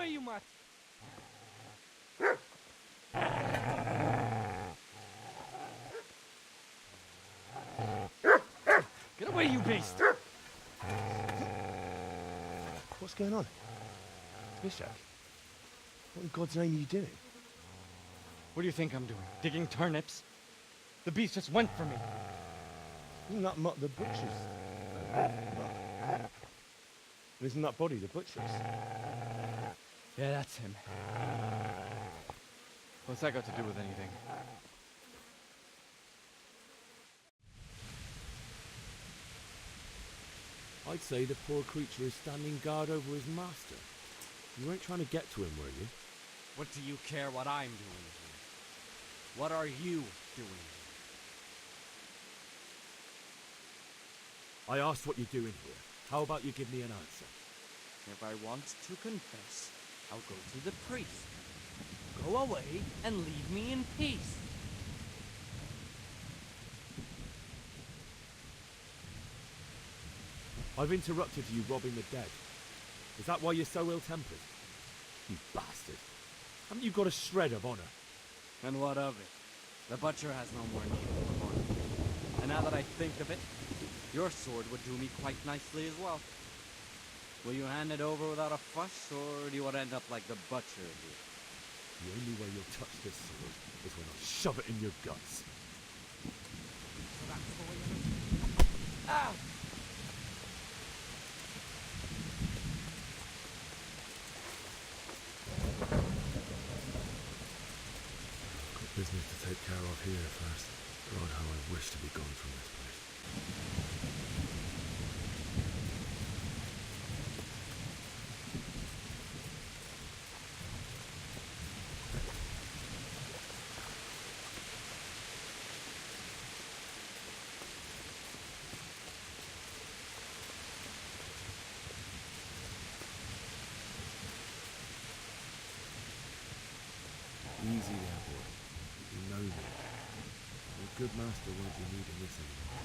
away, you mutt! Get away, you beast! What's going on? Bishop? What in God's name are you doing? What do you think I'm doing? Digging turnips? The beast just went for me. Isn't that Mutt the butcher's? Isn't that body the butcher's? Yeah, that's him. What's that got to do with anything? I'd say the poor creature is standing guard over his master. You weren't trying to get to him, were you? What do you care what I'm doing here? What are you doing here? I asked what you're doing here. How about you give me an answer? If I want to confess, I'll go to the priest. Go away and leave me in peace. I've interrupted you robbing the dead. Is that why you're so ill-tempered? You bastard. Haven't you got a shred of honor? And what of it? The butcher has no more need for honor. And now that I think of it, your sword would do me quite nicely as well. Will you hand it over without a fuss, or do you want to end up like the butcher here? The only way you'll touch this sword is when I shove it in your guts. So that's the way you... Ah! Got business to take care of here first. God, how I wish to be gone from this place. Easy there, boy. You know me. Your good master won't be needing this anymore.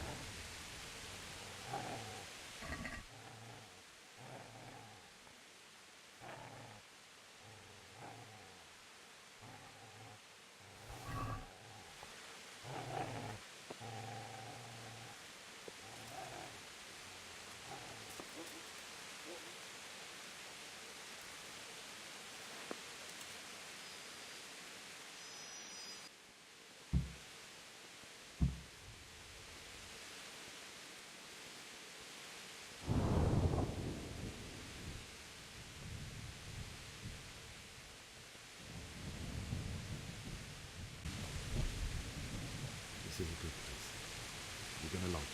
This is a good place. You're gonna like it.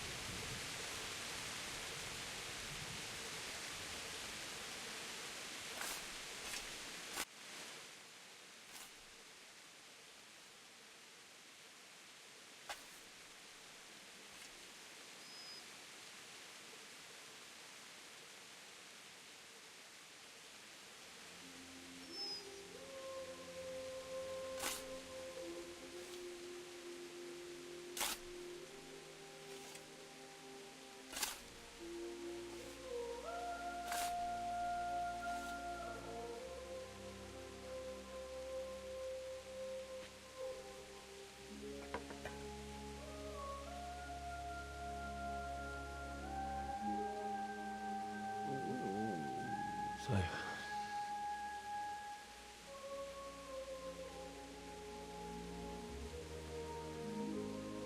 So...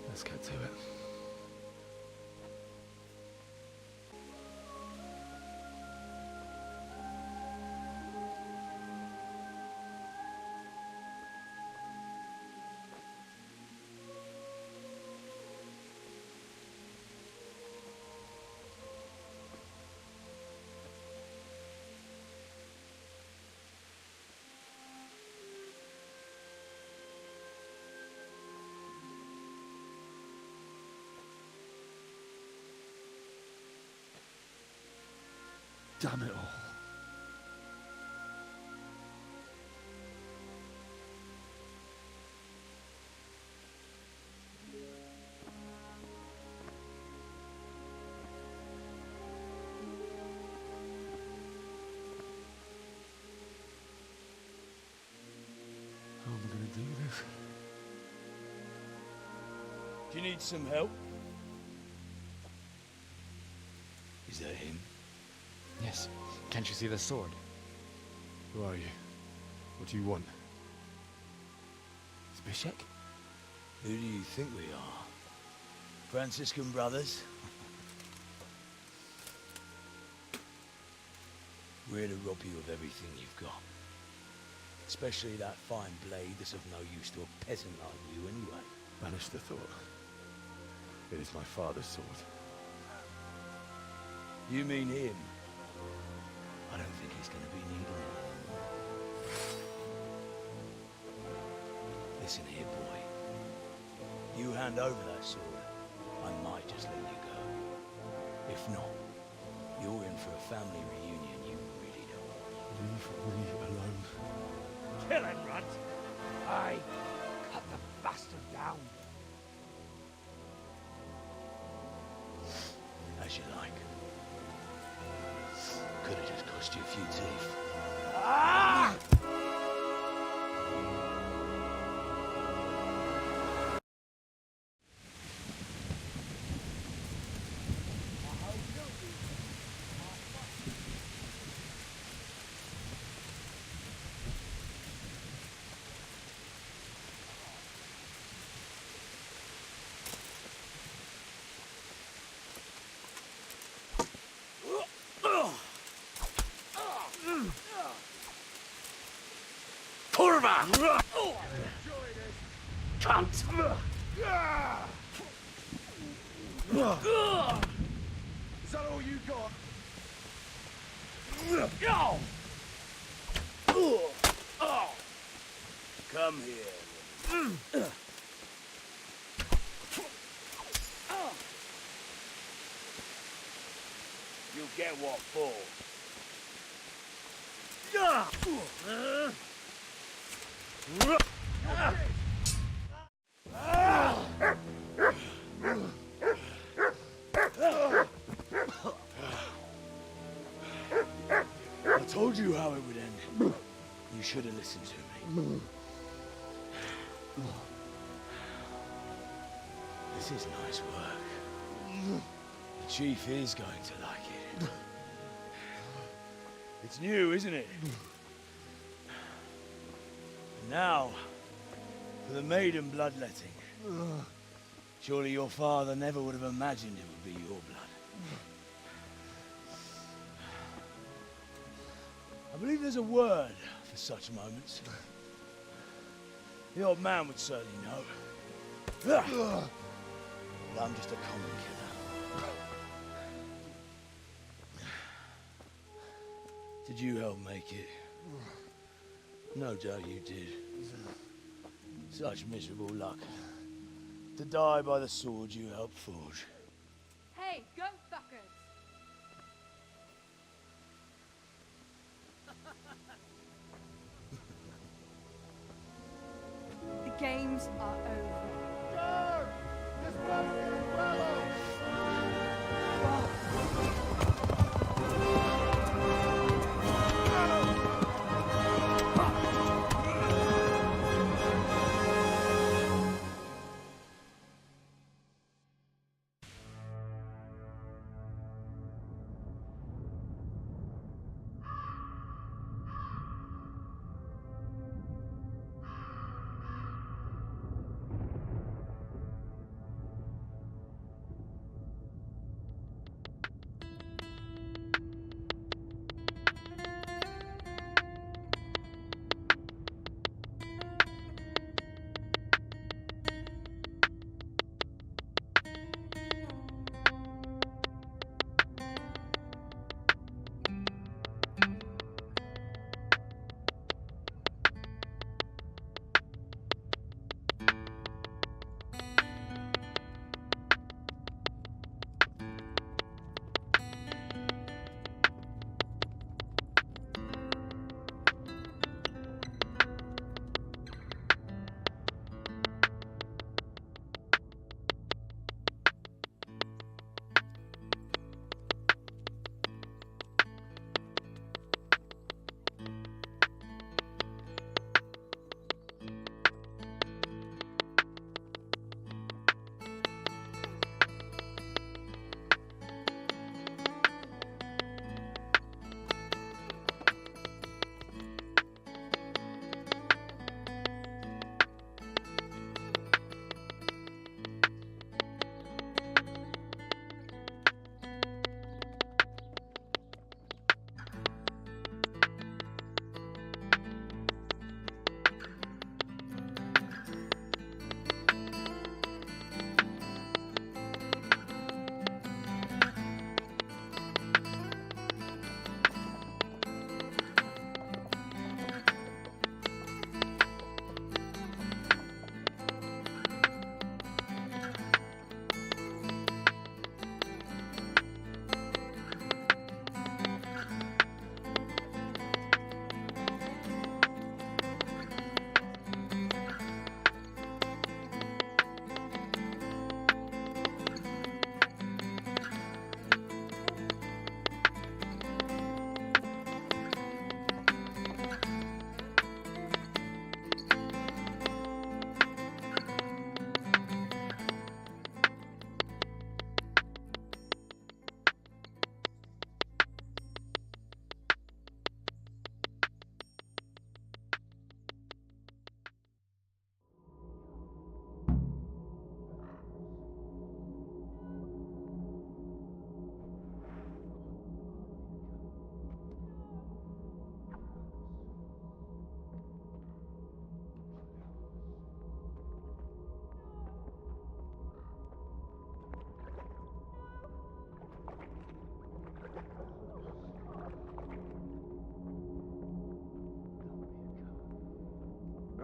let's get to it. Damn it all. Do you need some help? Is that him? Yes. Can't you see the sword? Who are you? What do you want? Zbyszek? Who do you think we are? Franciscan brothers? We're here to rob you of everything you've got. Especially that fine blade that's of no use to a peasant like you anyway. Banish the thought. It is my father's sword. You mean him? I don't think he's going to be needing it. Listen here, boy. You hand over that sword, I might just let you go. If not, you're in for a family reunion you really don't. Leave me alone. Kill him, Runt! Aye, cut the bastard down. As you like. Could have just cost you a few teeth. Ah! Kurva! Cunt! Is that all you got? Come here. You'll get what for. I told you how it would end. You should have listened to me. This is nice work. The chief is going to like it. It's new, isn't it? Now, for the maiden bloodletting. Surely your father never would have imagined it would be your blood. I believe there's a word for such moments. The old man would certainly know. But I'm just a common killer. Did you help make it? No doubt you did. Such miserable luck. To die by the sword you helped forge. Hey, go fuckers! The games are over.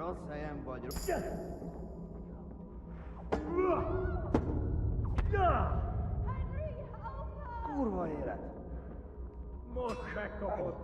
Rossz helyen vagy. Kurva élet! Most megkapod.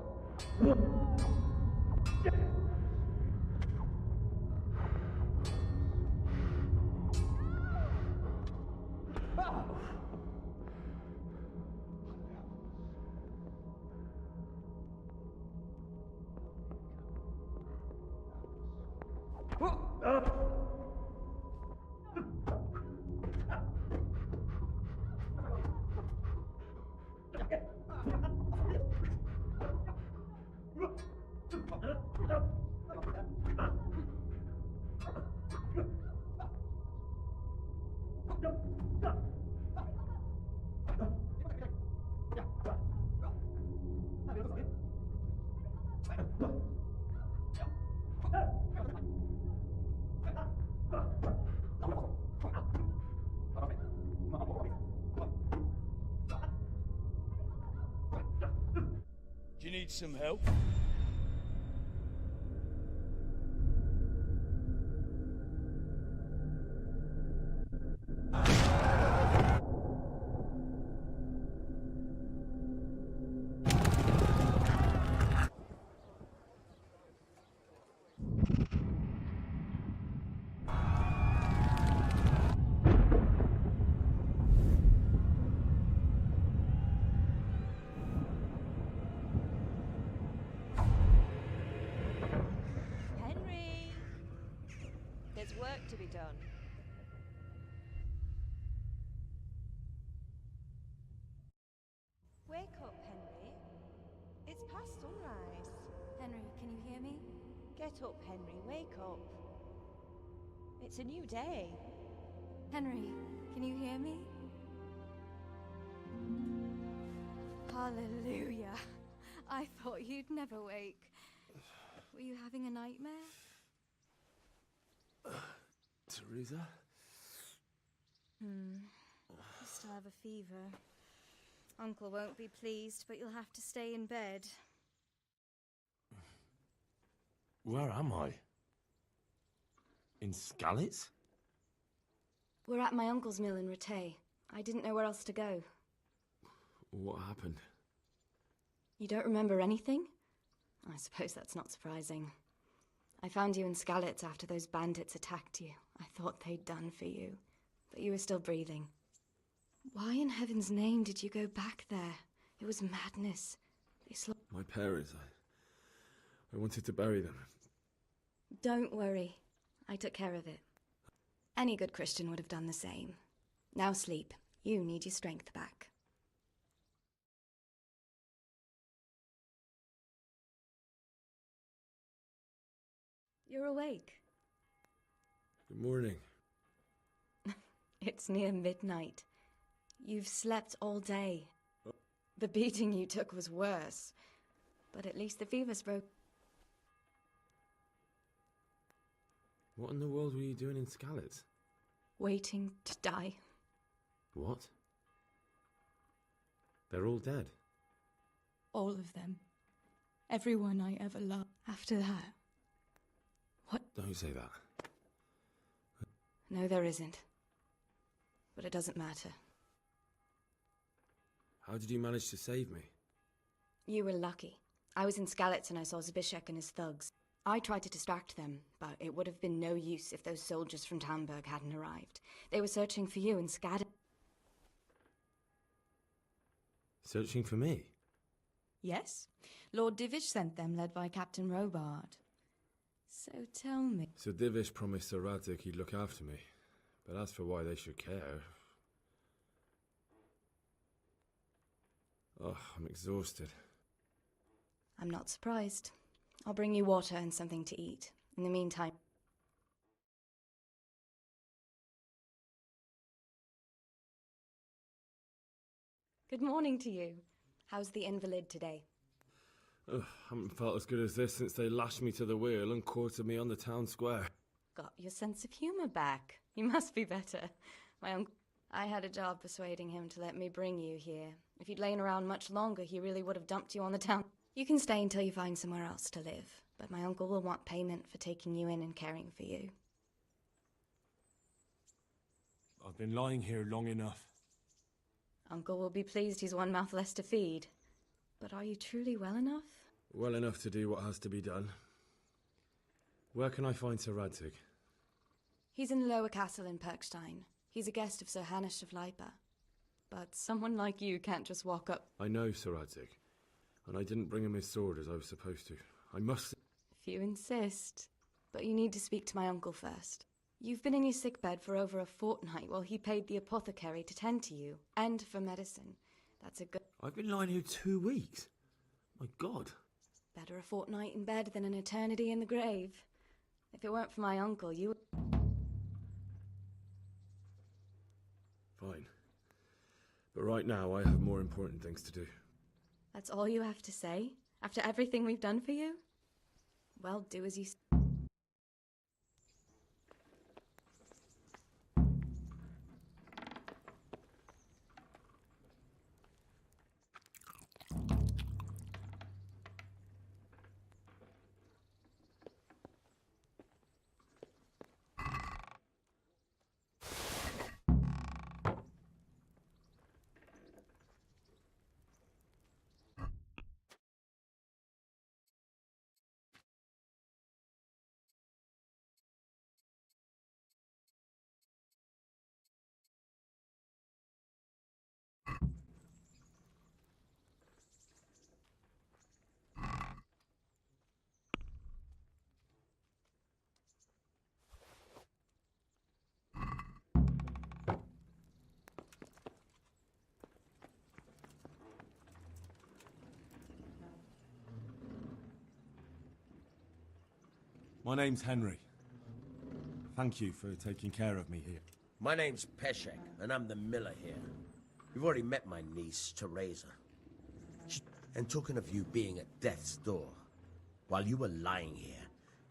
Do you need some help? Henry! There's work to be done. Wake up, Henry. It's past sunrise. Henry, can you hear me? Get up, Henry. Wake up. It's a new day. Henry, can you hear me? Hallelujah. I thought you'd never wake. Were you having a nightmare? Teresa? You still have a fever. Uncle won't be pleased, but you'll have to stay in bed. Where am I? In Skalitz? We're at my uncle's mill in Rattay. I didn't know where else to go. What happened? You don't remember anything? I suppose that's not surprising. I found you in Skalitz after those bandits attacked you. I thought they'd done for you, but you were still breathing. Why in heaven's name did you go back there? It was madness. My parents, I wanted to bury them. Don't worry. I took care of it. Any good Christian would have done the same. Now sleep. You need your strength back. You're awake. Good morning. It's near midnight. You've slept all day. The beating you took was worse. But at least the fever's broke. What in the world were you doing in Skalitz? Waiting to die. What? They're all dead. All of them. Everyone I ever loved. After that. What? Don't say that. No, there isn't. But it doesn't matter. How did you manage to save me? You were lucky. I was in Skalitz and I saw Zbyszek and his thugs. I tried to distract them, but it would have been no use if those soldiers from Tamburg hadn't arrived. They were searching for you and scattered. Searching for me? Yes. Lord Divish sent them, led by Captain Robard. So tell me. So Divish promised Sir Radzik he'd look after me. But as for why they should care... Oh, I'm exhausted. I'm not surprised. I'll bring you water and something to eat. In the meantime... Good morning to you. How's the invalid today? Ugh, haven't felt as good as this since they lashed me to the wheel and quartered me on the town square. Got your sense of humour back. You must be better. My uncle... I had a job persuading him to let me bring you here. If you'd lain around much longer, he really would have dumped you on the town. You can stay until you find somewhere else to live. but my uncle will want payment for taking you in and caring for you. I've been lying here long enough. Uncle will be pleased he's one mouth less to feed. But are you truly well enough? Well enough to do what has to be done. Where can I find Sir Radzig? He's in the lower castle in Perkstein. He's a guest of Sir Hanush of Leipa. But someone like you can't just walk up. I know Sir Radzig, and I didn't bring him his sword as I was supposed to. I must... If you insist. But you need to speak to my uncle first. You've been in your sickbed for over a fortnight while he paid the apothecary to tend to you, and for medicine. That's a good... I've been lying here 2 weeks. My God. Better a fortnight in bed than an eternity in the grave. If it weren't for my uncle, you... Fine. But right now I have more important things to do. That's all you have to say? After everything we've done for you? Well, do as you... My name's Henry. Thank you for taking care of me here. My name's Peshek, and I'm the miller here. You've already met my niece, Teresa. And talking of you being at death's door, while you were lying here,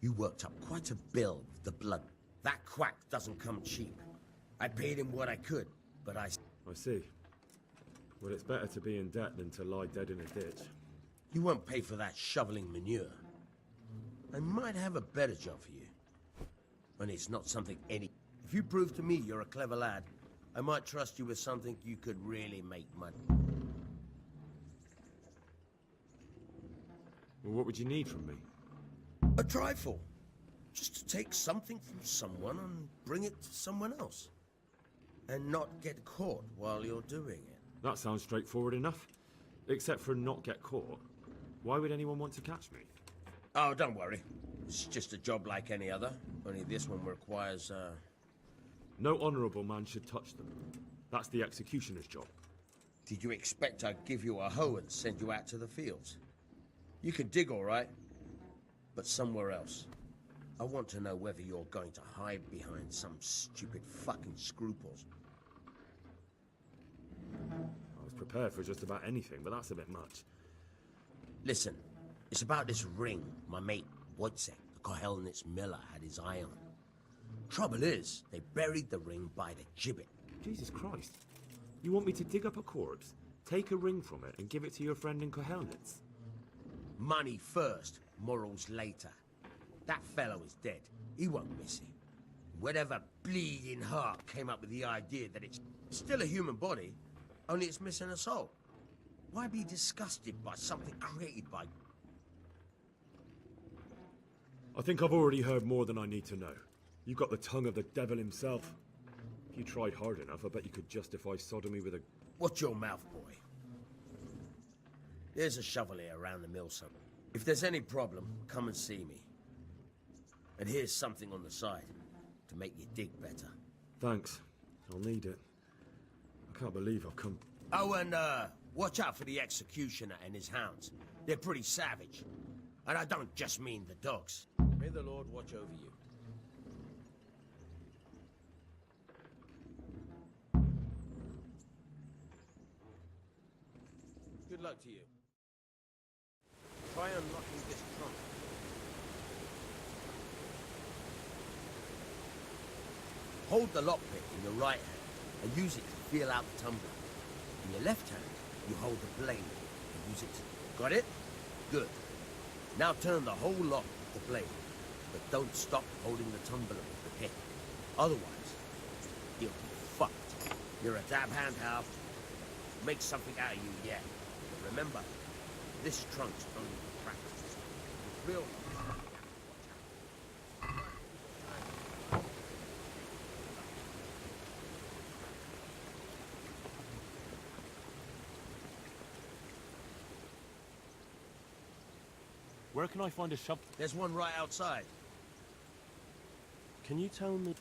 you worked up quite a bill with the blood. That quack doesn't come cheap. I paid him what I could, but I see. Well, it's better to be in debt than to lie dead in a ditch. You won't pay for that shoveling manure. I might have a better job for you. And it's not something any... If you prove to me you're a clever lad, I might trust you with something you could really make money. Well, what would you need from me? A trifle. Just to take something from someone and bring it to someone else. And not get caught while you're doing it. That sounds straightforward enough. Except for not get caught. Why would anyone want to catch me? Oh, don't worry. It's just a job like any other. Only this one requires, No honourable man should touch them. That's the executioner's job. Did you expect I'd give you a hoe and send you out to the fields? You can dig all right, but somewhere else. I want to know whether you're going to hide behind some stupid fucking scruples. I was prepared for just about anything, but that's a bit much. Listen, it's about this ring my mate Wojciech, the Kohelnitz miller, had his eye on. Trouble is, they buried the ring by the gibbet. Jesus Christ. You want me to dig up a corpse, take a ring from it, and give it to your friend in Kohelnitz? Money first, morals later. That fellow is dead. He won't miss it. Whatever bleeding heart came up with the idea that it's still a human body, only it's missing a soul. Why be disgusted by something created by... I think I've already heard more than I need to know. You've got the tongue of the devil himself. If you tried hard enough, I bet you could justify sodomy with a... Watch your mouth, boy. There's a shovel here around the mill somewhere. If there's any problem, come and see me. And here's something on the side to make you dig better. Thanks. I'll need it. I can't believe I've come... Oh, and watch out for the executioner and his hounds. They're pretty savage. And I don't just mean the dogs. May the Lord watch over you. Good luck to you. Try unlocking this trunk. Hold the lockpick in your right hand and use it to feel out the tumbler. In your left hand, you hold the blade and use it to... Got it? Good. Now turn the whole lot to blade, but don't stop holding the tumbler with the pit. Otherwise, you'll be fucked. You're a dab hand, Hal. Make something out of you yet. But remember, this trunk's only for practice. The real... Where can I find a shop? There's one right outside. Can you tell me?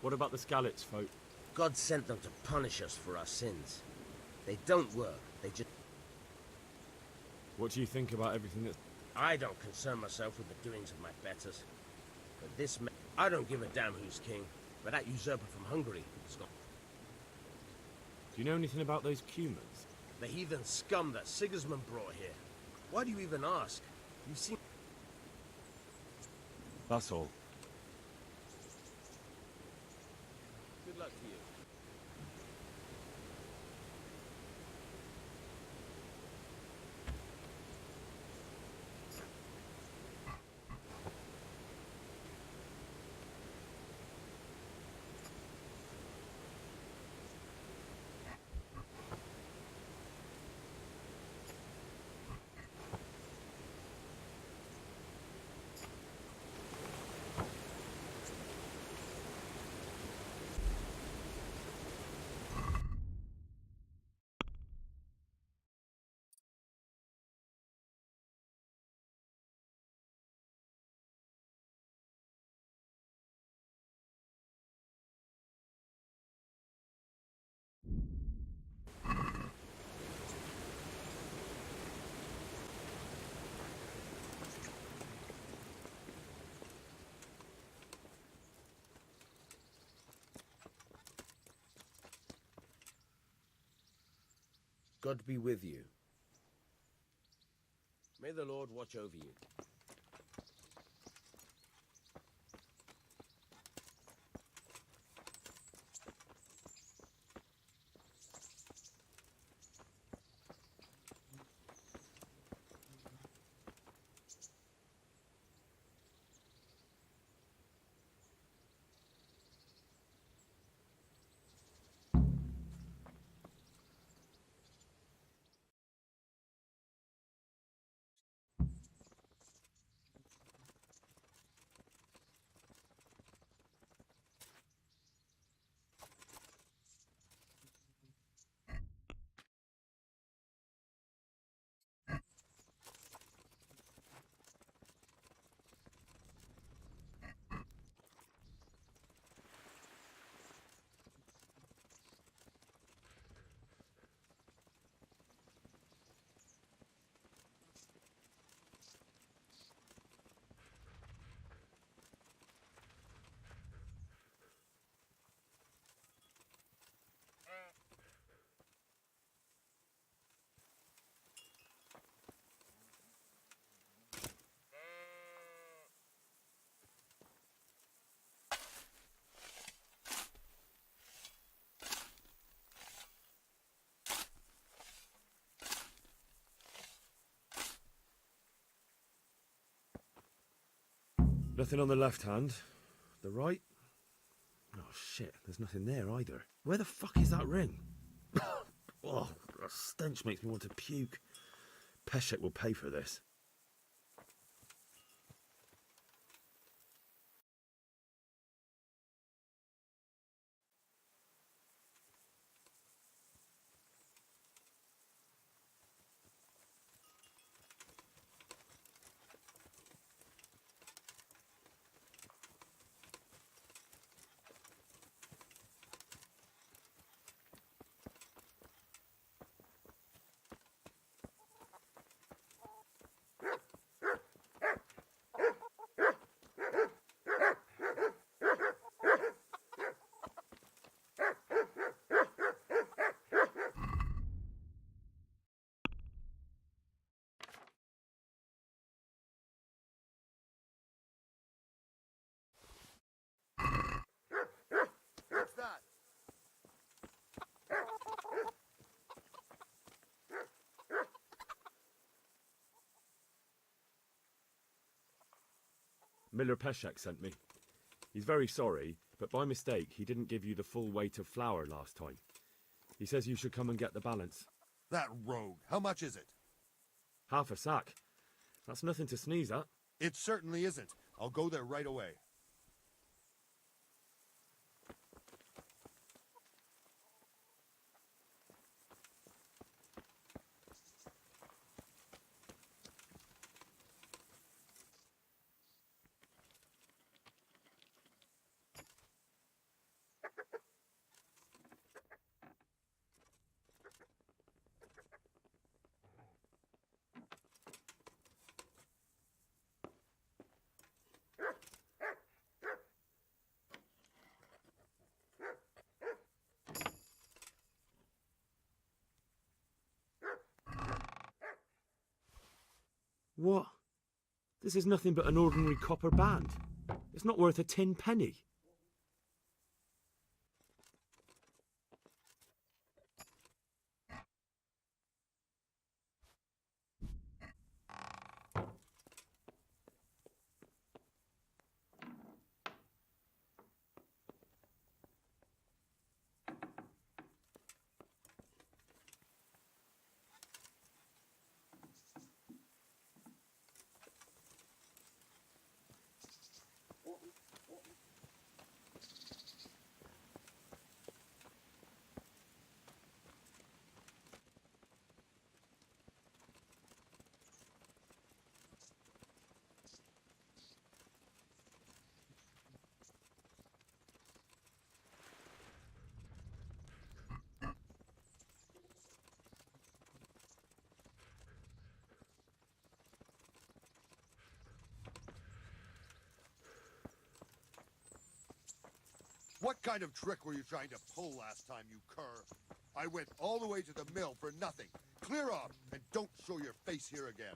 What about the Skalitz folk? God sent them to punish us for our sins. They don't work. They just... What do you think about everything that's... I don't concern myself with the doings of my betters. But this man... I don't give a damn who's king. But that usurper from Hungary is not... Do you know anything about those Cumans? The heathen scum that Sigismund brought here. Why do you even ask? You've seen... That's all. Good luck to you. God be with you. May the Lord watch over you. Nothing on the left hand. The right? Oh shit, there's nothing there either. Where the fuck is that ring? Oh, the stench makes me want to puke. Peshek will pay for this. Miller Peshek sent me. He's very sorry, but by mistake he didn't give you the full weight of flour last time. He says you should come and get the balance. That rogue. How much is it? Half a sack. That's nothing to sneeze at. It certainly isn't. I'll go there right away. What? This is nothing but an ordinary copper band. It's not worth a 10 penny. What kind of trick were you trying to pull last time, you cur? I went all the way to the mill for nothing. Clear off, and don't show your face here again.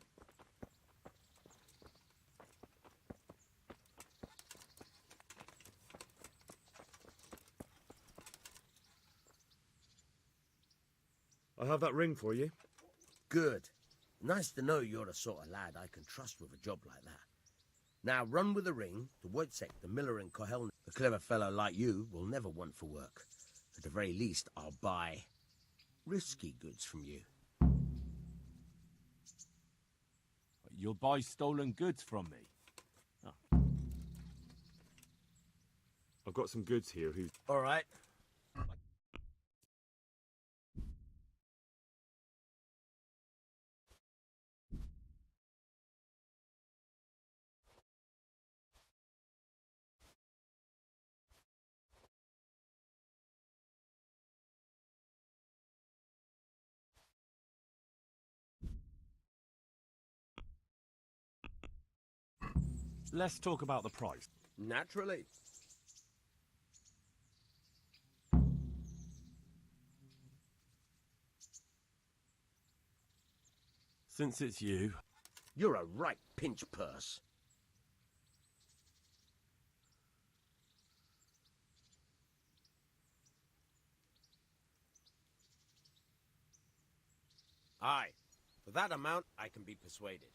I have that ring for you. Good. Nice to know you're the sort of lad I can trust with a job like that. Now run with the ring to Wojciech, the miller in Kohelny. A clever fellow like you will never want for work. At the very least, I'll buy risky goods from you. You'll buy stolen goods from me? Oh. I've got some goods here who... All right. Let's talk about the price. Naturally. Since it's you... You're a right pinch purse. Aye. For that amount, I can be persuaded.